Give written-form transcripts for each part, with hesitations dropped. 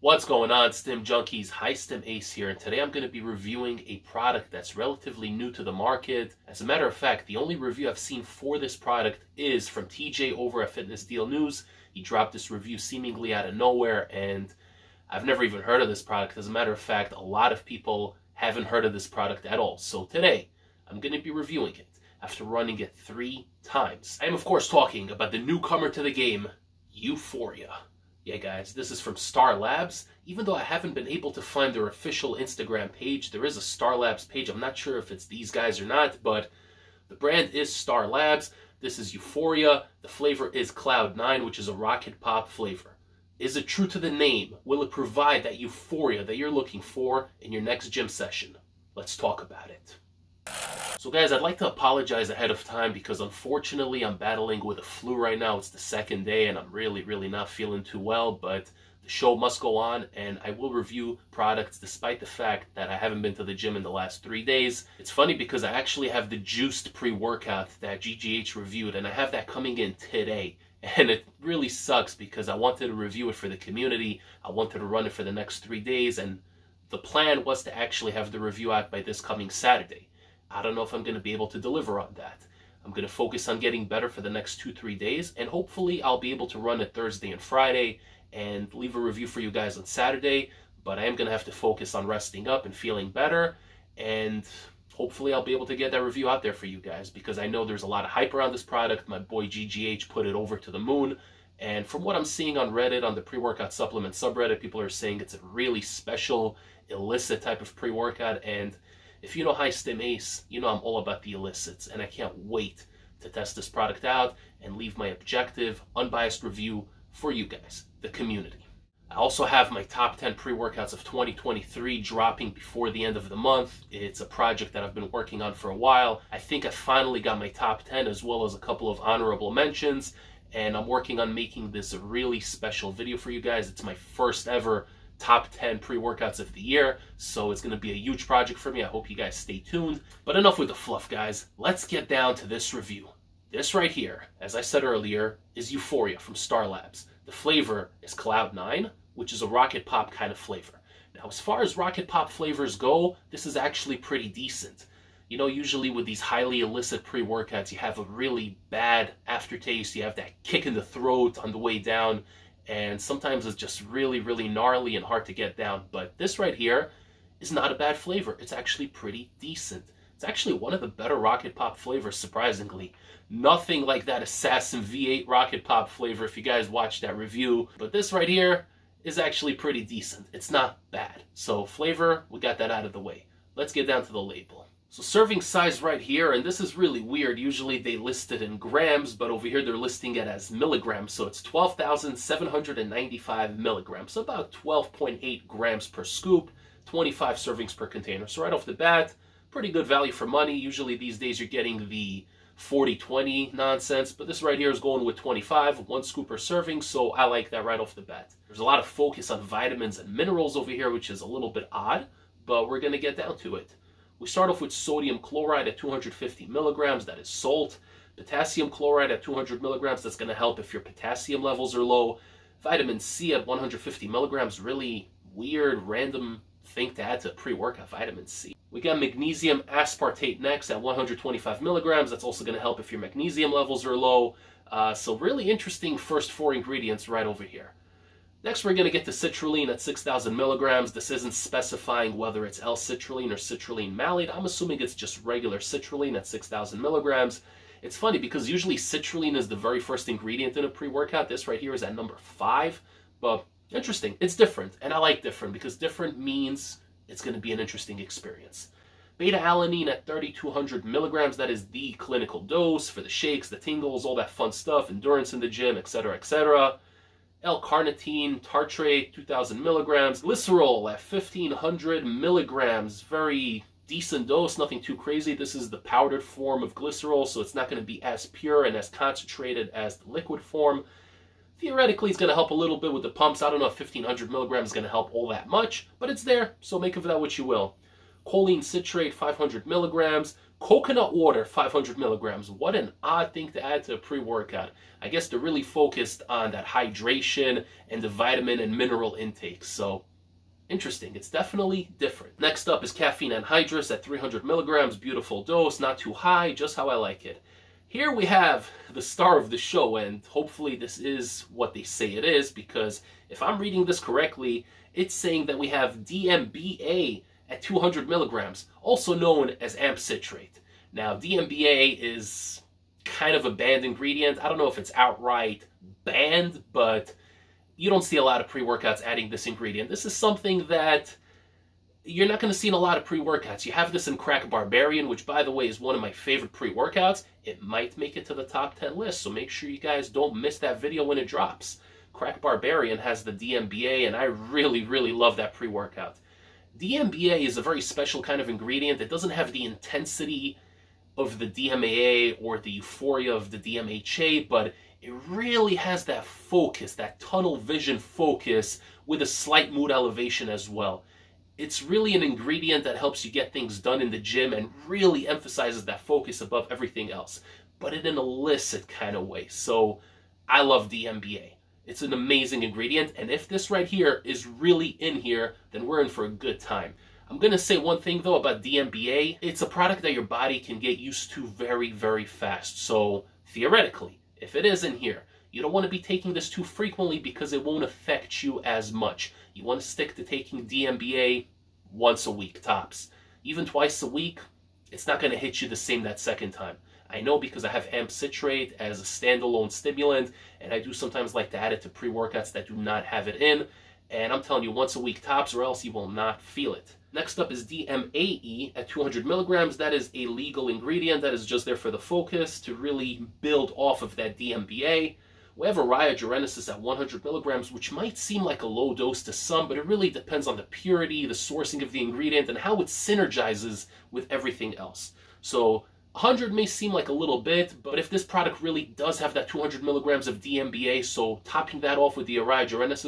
What's going on, Stim Junkies? Hi, Stim Ace here, and today I'm going to be reviewing a product that's relatively new to the market. As a matter of fact, the only review I've seen for this product is from TJ over at Fitness Deal News. He dropped this review seemingly out of nowhere, and I've never even heard of this product. As a matter of fact, a lot of people haven't heard of this product at all. So today, I'm going to be reviewing it after running it 3 times. I am, of course, talking about the newcomer to the game, Euphoria. Yeah, guys, this is from Star Labs. Even though I haven't been able to find their official Instagram page, there is a Star Labs page. I'm not sure if it's these guys or not, but the brand is Star Labs. This is Euphoria. The flavor is Cloud 9, which is a rocket pop flavor. Is it true to the name? Will it provide that euphoria that you're looking for in your next gym session? Let's talk about it. So guys, I'd like to apologize ahead of time because unfortunately I'm battling with a flu right now. It's the second day and I'm really not feeling too well, but the show must go on and I will review products despite the fact that I haven't been to the gym in the last 3 days. It's funny because I actually have the juiced pre-workout that GGH reviewed and I have that coming in today. And it really sucks because I wanted to review it for the community. I wanted to run it for the next 3 days and the plan was to actually have the review out by this coming Saturday. I don't know if I'm going to be able to deliver on that. I'm going to focus on getting better for the next 2-3 days, and hopefully I'll be able to run it Thursday and Friday and leave a review for you guys on Saturday, but I am going to have to focus on resting up and feeling better, and hopefully I'll be able to get that review out there for you guys because I know there's a lot of hype around this product. My boy GGH put it over to the moon, and from what I'm seeing on Reddit, on the pre-workout supplement subreddit, people are saying it's a really special, illicit type of pre-workout, and if you know Hi Stim Ace, you know I'm all about the illicits, and I can't wait to test this product out and leave my objective, unbiased review for you guys, the community. I also have my top 10 pre-workouts of 2023 dropping before the end of the month. It's a project that I've been working on for a while. I think I finally got my top 10 as well as a couple of honorable mentions, and I'm working on making this a really special video for you guys. It's my first ever top 10 pre-workouts of the year, so it's going to be a huge project for me. I hope you guys stay tuned. But enough with the fluff, guys. Let's get down to this review. This right here, as I said earlier, is Euphoria from Star Labs. The flavor is Cloud 9, which is a rocket pop kind of flavor. Now, as far as rocket pop flavors go, this is actually pretty decent. You know, usually with these highly illicit pre-workouts, you have a really bad aftertaste. You have that kick in the throat on the way down, and sometimes it's just really gnarly and hard to get down. But this right here is not a bad flavor. It's actually pretty decent. It's actually one of the better rocket pop flavors, surprisingly. Nothing like that Assassin V8 rocket pop flavor if you guys watched that review. But this right here is actually pretty decent. It's not bad. So flavor, we got that out of the way. Let's get down to the label. So serving size right here, and this is really weird. Usually they list it in grams, but over here they're listing it as milligrams. So it's 12,795 milligrams. So about 12.8 grams per scoop, 25 servings per container. So right off the bat, pretty good value for money. Usually these days you're getting the 40-20 nonsense, but this right here is going with 25, 1 scoop per serving, so I like that right off the bat. There's a lot of focus on vitamins and minerals over here, which is a little bit odd, but we're going to get down to it. We start off with sodium chloride at 250 milligrams, that is salt. Potassium chloride at 200 milligrams, that's going to help if your potassium levels are low. Vitamin C at 150 milligrams, really weird, random thing to add to pre-workout, vitamin C. We got magnesium aspartate next at 125 milligrams, that's also going to help if your magnesium levels are low. So really interesting first 4 ingredients right over here. Next, we're going to get to citrulline at 6,000 milligrams. This isn't specifying whether it's L-citrulline or citrulline malate. I'm assuming it's just regular citrulline at 6,000 milligrams. It's funny because usually citrulline is the very first ingredient in a pre-workout. This right here is at number 5. But interesting. It's different. And I like different because different means it's going to be an interesting experience. Beta-alanine at 3,200 milligrams. That is the clinical dose for the shakes, the tingles, all that fun stuff, endurance in the gym, etc., etc. L-carnitine tartrate, 2,000 milligrams. Glycerol at 1,500 milligrams. Very decent dose, nothing too crazy. This is the powdered form of glycerol, so it's not going to be as pure and as concentrated as the liquid form. Theoretically, it's going to help a little bit with the pumps. I don't know if 1,500 milligrams is going to help all that much, but it's there, so make of that what you will. Choline citrate, 500 milligrams. Coconut water, 500 milligrams. What an odd thing to add to a pre-workout. I guess they're really focused on that hydration and the vitamin and mineral intake. So, interesting. It's definitely different. Next up is caffeine anhydrous at 300 milligrams. Beautiful dose, not too high, just how I like it. Here we have the star of the show, and hopefully this is what they say it is, because if I'm reading this correctly, it's saying that we have DMBA at 200 milligrams, also known as amp citrate. Now, DMBA is kind of a banned ingredient. I don't know if it's outright banned, but you don't see a lot of pre-workouts adding this ingredient. This is something that you're not going to see in a lot of pre-workouts. You have this in Crack Barbarian, which, by the way, is one of my favorite pre-workouts. It might make it to the top 10 list, so make sure you guys don't miss that video when it drops. Crack Barbarian has the DMBA, and I really, really love that pre-workout. DMBA is a very special kind of ingredient. It doesn't have the intensity of the DMAA or the euphoria of the DMHA, but it really has that focus, that tunnel vision focus with a slight mood elevation as well. It's really an ingredient that helps you get things done in the gym and really emphasizes that focus above everything else, but in an illicit kind of way. So I love DMBA. It's an amazing ingredient, and if this right here is really in here, then we're in for a good time. I'm going to say one thing, though, about DMBA. It's a product that your body can get used to very, very fast. So, theoretically, if it is in here, you don't want to be taking this too frequently because it won't affect you as much. You want to stick to taking DMBA once a week, tops. Even twice a week, it's not going to hit you the same that second time. I know because I have amp citrate as a standalone stimulant, and I do sometimes like to add it to pre-workouts that do not have it in. And I'm telling you, once a week tops, or else you will not feel it. Next up is DMAE at 200 milligrams. That is a legal ingredient that is just there for the focus to really build off of that DMBA. We have Arrhea at 100 milligrams, which might seem like a low dose to some, but it really depends on the purity, the sourcing of the ingredient, and how it synergizes with everything else. So 100 may seem like a little bit, but if this product really does have that 200 milligrams of DMBA, so topping that off with the Arrhea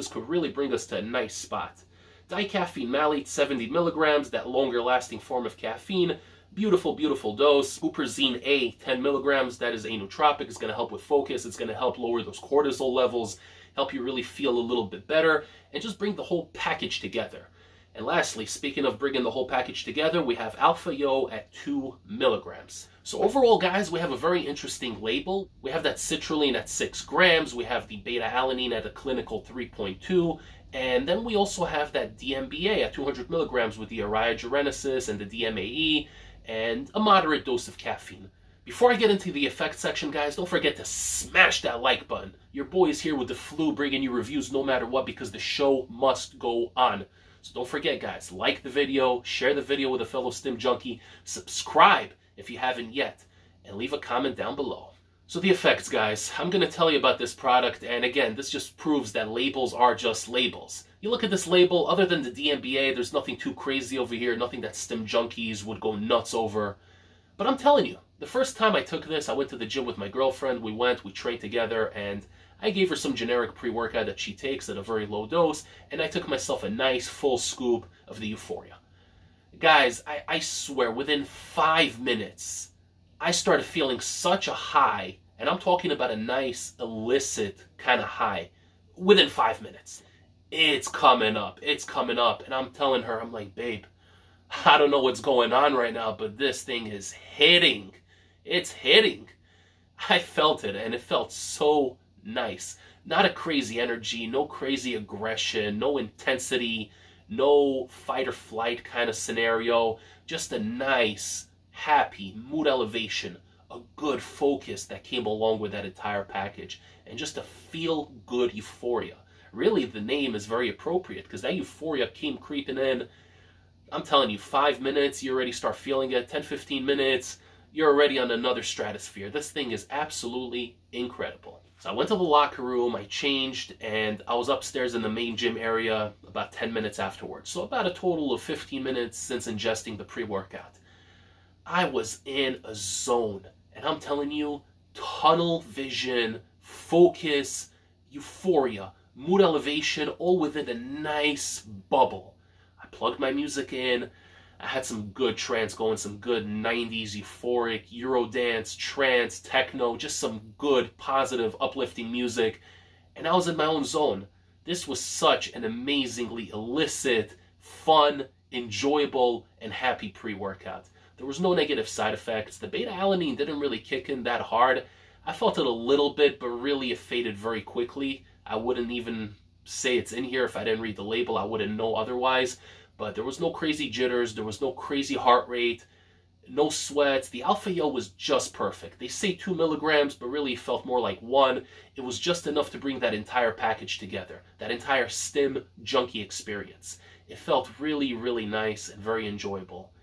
could really bring us to a nice spot. Dicaffeine malate, 70 milligrams, that longer lasting form of caffeine. Beautiful, beautiful dose. Huperzine A, 10 milligrams, that is a nootropic. It's going to help with focus. It's going to help lower those cortisol levels, help you really feel a little bit better, and just bring the whole package together. And lastly, speaking of bringing the whole package together, we have Alpha Yo at 2 milligrams. So overall, guys, we have a very interesting label. We have that citrulline at 6 grams. We have the beta-alanine at a clinical 3.2. And then we also have that DMBA at 200 milligrams with the Arrhea and the DMAE and a moderate dose of caffeine. Before I get into the effect section, guys, don't forget to smash that like button. Your boy is here with the flu, bringing you reviews no matter what, because the show must go on. So don't forget, guys, like the video, share the video with a fellow Stim junkie, subscribe if you haven't yet, and leave a comment down below. So the effects, guys, I'm going to tell you about this product, and again, this just proves that labels are just labels. You look at this label, other than the DMBA, there's nothing too crazy over here, nothing that Stim junkies would go nuts over. But I'm telling you, the first time I took this, I went to the gym with my girlfriend, we trained together, and I gave her some generic pre-workout that she takes at a very low dose, and I took myself a nice full scoop of the Euphoria. Guys, I swear, within 5 minutes, I started feeling such a high, and I'm talking about a nice, illicit kind of high, within 5 minutes. It's coming up, and I'm telling her, I'm like, babe, I don't know what's going on right now, but this thing is hitting. It's hitting. I felt it, and it felt so nice. Not a crazy energy, no crazy aggression, no intensity, no fight or flight kind of scenario. Just a nice, happy mood elevation, a good focus that came along with that entire package, and just a feel-good euphoria. Really, the name is very appropriate because that euphoria came creeping in. I'm telling you, 5 minutes, you already start feeling it. 10-15 minutes, you're already on another stratosphere. This thing is absolutely incredible. So I went to the locker room, I changed, and I was upstairs in the main gym area about 10 minutes afterwards. So about a total of 15 minutes since ingesting the pre-workout. I was in a zone, and I'm telling you, tunnel vision, focus, euphoria, mood elevation, all within a nice bubble. I plugged my music in, I had some good trance going, some good 90s euphoric, Eurodance, trance, techno, just some good, positive, uplifting music. And I was in my own zone. This was such an amazingly illicit, fun, enjoyable, and happy pre-workout. There was no negative side effects. The beta-alanine didn't really kick in that hard. I felt it a little bit, but really it faded very quickly. I wouldn't even say it's in here if I didn't read the label. I wouldn't know otherwise. But there was no crazy jitters. There was no crazy heart rate. No sweats. The alpha yield was just perfect. They say 2 milligrams, but really felt more like 1. It was just enough to bring that entire package together. That entire Stim junkie experience. It felt really, really nice and very enjoyable.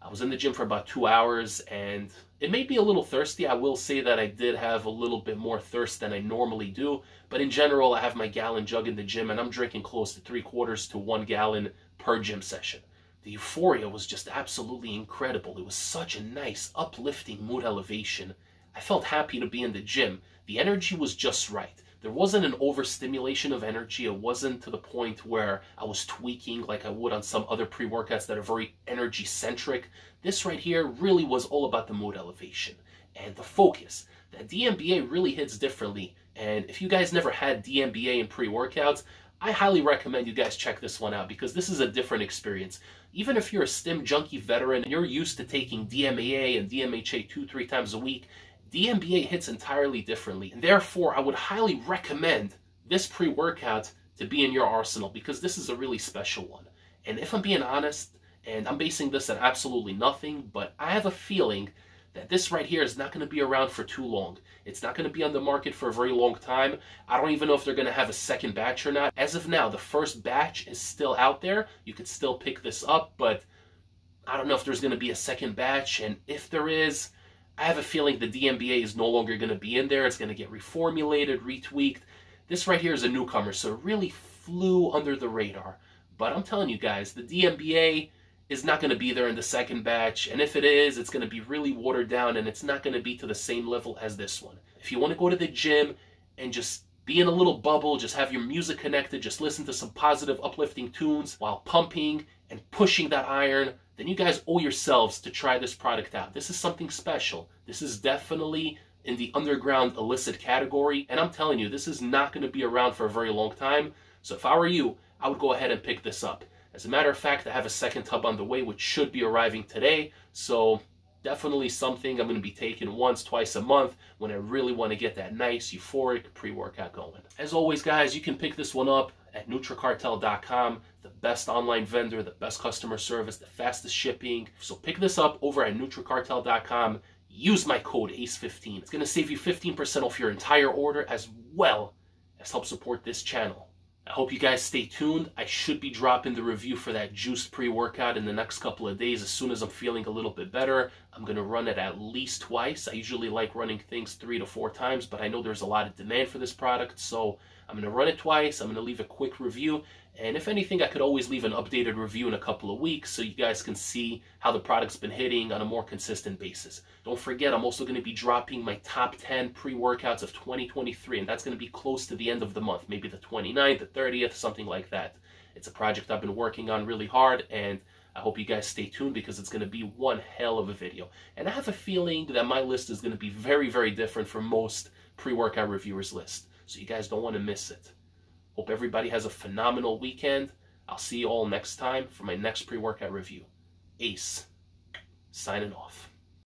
I was in the gym for about 2 hours, and it made me a little thirsty. I will say that I did have a little bit more thirst than I normally do, but in general, I have my gallon jug in the gym, and I'm drinking close to 3/4 to 1 gallon per gym session. The Euphoria was just absolutely incredible. It was such a nice, uplifting mood elevation. I felt happy to be in the gym. The energy was just right. There wasn't an overstimulation of energy. It wasn't to the point where I was tweaking like I would on some other pre-workouts that are very energy-centric. This right here really was all about the mood elevation and the focus. That DMBA really hits differently. And if you guys never had DMBA in pre-workouts, I highly recommend you guys check this one out because this is a different experience. Even if you're a Stim junkie veteran and you're used to taking DMAA and DMHA 2-3 times a week, DMBA hits entirely differently. And therefore, I would highly recommend this pre-workout to be in your arsenal because this is a really special one. And if I'm being honest, and I'm basing this on absolutely nothing, but I have a feeling that this right here is not going to be around for too long. It's not going to be on the market for a very long time. I don't even know if they're going to have a second batch or not. As of now, the first batch is still out there. You could still pick this up, but I don't know if there's going to be a second batch. And if there is, I have a feeling the DMBA is no longer going to be in there. It's going to get reformulated, retweaked. This right here is a newcomer, so it really flew under the radar. But I'm telling you guys, the DMBA is not going to be there in the second batch, and if it is, it's going to be really watered down, and it's not going to be to the same level as this one. If you want to go to the gym and just be in a little bubble, just have your music connected, just listen to some positive, uplifting tunes while pumping and pushing that iron, then you guys owe yourselves to try this product out. This is something special. This is definitely in the underground illicit category, and I'm telling you, this is not going to be around for a very long time. So if I were you, I would go ahead and pick this up. As a matter of fact, I have a second tub on the way, which should be arriving today. So definitely something I'm going to be taking once, twice a month when I really want to get that nice, euphoric pre-workout going. As always, guys, you can pick this one up at NutriCartel.com, the best online vendor, the best customer service, the fastest shipping. So pick this up over at NutriCartel.com. Use my code ACE15. It's going to save you 15% off your entire order as well as help support this channel. I hope you guys stay tuned. I should be dropping the review for that juiced pre-workout in the next couple of days. As soon as I'm feeling a little bit better, I'm going to run it at least twice. I usually like running things 3 to 4 times, but I know there's a lot of demand for this product, so I'm going to run it twice. I'm going to leave a quick review, and if anything, I could always leave an updated review in a couple of weeks so you guys can see how the product's been hitting on a more consistent basis. Don't forget, I'm also going to be dropping my top 10 pre-workouts of 2023, and that's going to be close to the end of the month, maybe the 29th, the 30th, something like that. It's a project I've been working on really hard, and I hope you guys stay tuned because it's going to be one hell of a video. And I have a feeling that my list is going to be very, very different from most pre-workout reviewers' list. So you guys don't want to miss it. Hope everybody has a phenomenal weekend. I'll see you all next time for my next pre-workout review. Ace, signing off.